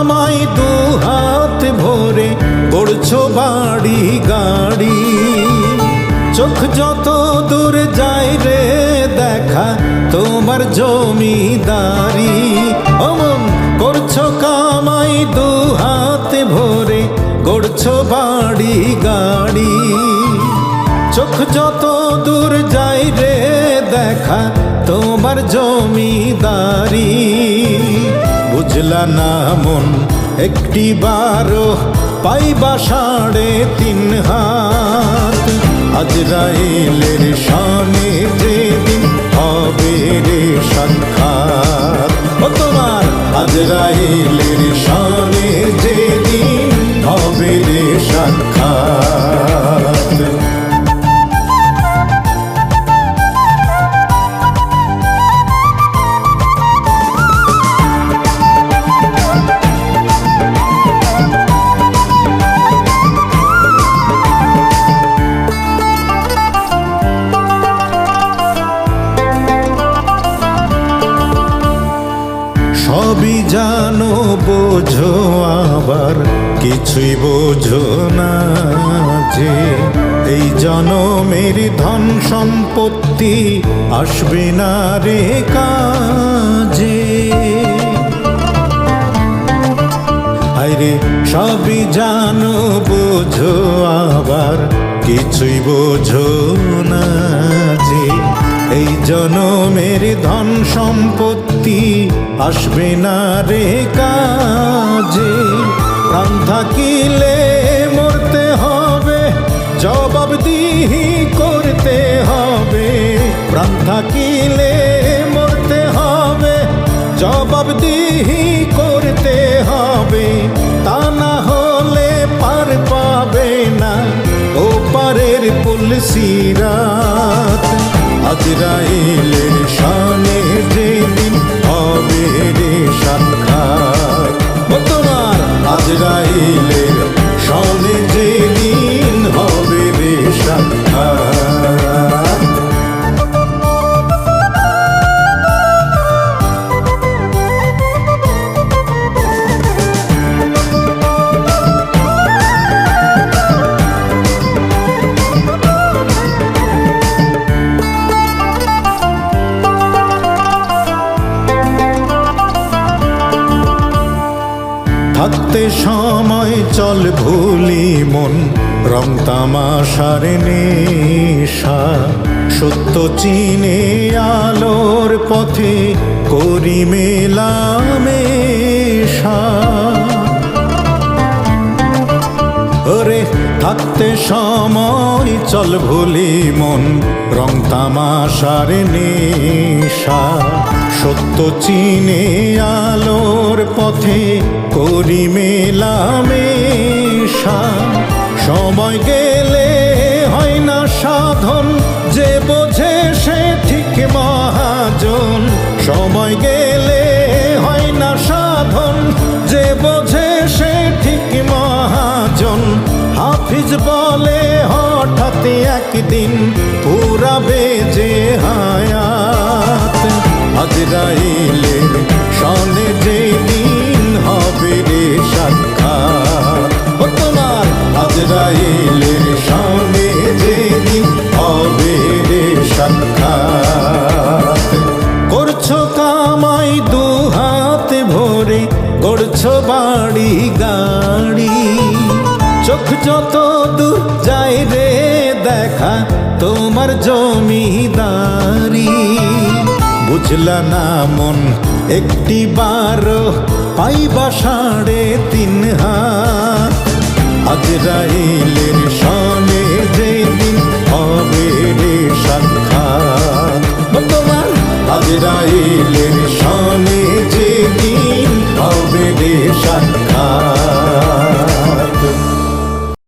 কামাই দু হাত ভরে গড়ছো বাড়ি গাড়ি, চোখ যত দূর যায় রে দেখা তোমার জমিদারি। অমন করছো কামাই দু হাত ভরে গড়ছো বাড়ি গাড়ি, চোখ যত দূর যায় রে দেখা তোমার জমিদারি। বুঝলা না মন একটি বারো পাইবা 3.5 হাত, আজরাইলের শানে যেদিন হবে রে সাক্ষাৎ। ও তোমার আজরাইলের শানে যেদিন হবে রে সাক্ষাৎ। সবই জানো বোঝো আবার কিছুই বোঝো না যে, এই জনমের ধন সম্পত্তি আসবে না রে কাজে। আরে সবই জানো বোঝো আবার কিছুই বোঝো না যে, এই জনমের ধন সম্পত্তি আসবে না রে কাজে। প্রাণ থাকিলে মরতে হবে, জবাবদিহি করতে হবে। প্রাণ থাকিলে মরতে হবে, জবাবদিহি করতে হবে। তা না হলে পার পাবে না ও পারের পুলসিরাত। আজরাইলের শানে যেদিন হবে রে সাক্ষাৎ। ও তোমার আজরাইলের শানে যেদিন হবে রে সাক্ষাৎ। থাকতে সময় চল ভুলি মন রং তামাশার নেশা, সত্য চিনে আলোর পথে করি মেলামেশা। ওরে থাকতে সময় চল ভুলি মন রং তামাশার নেশা, সত্য চিনে আলোর পথে করি মেলামেশা। সময় গেলে হয় না সাধন, যে বোঝে সে ঠিক মহাজন। সময় গেলে হয় না সাধন, যে বোঝে সে ঠিক মহাজন। হাফিজ বলে হঠাৎ একদিন পুরাবে যে হায়াত। আজরাইলের শানে যেদিন হবে রে সাক্ষাৎ। ও তোমার আজরাইলের শানে যেদিন হবে রে সাক্ষাৎ। করছো কামাই দু হাত ভরে গড়ছো বাড়ি গাড়ি, চোখ যত দূর যায় রে দেখা তোমার জমিদারি। বুঝলা না মন একটি বারো পাইবা 3.5 হাত, আজরাইলের শানে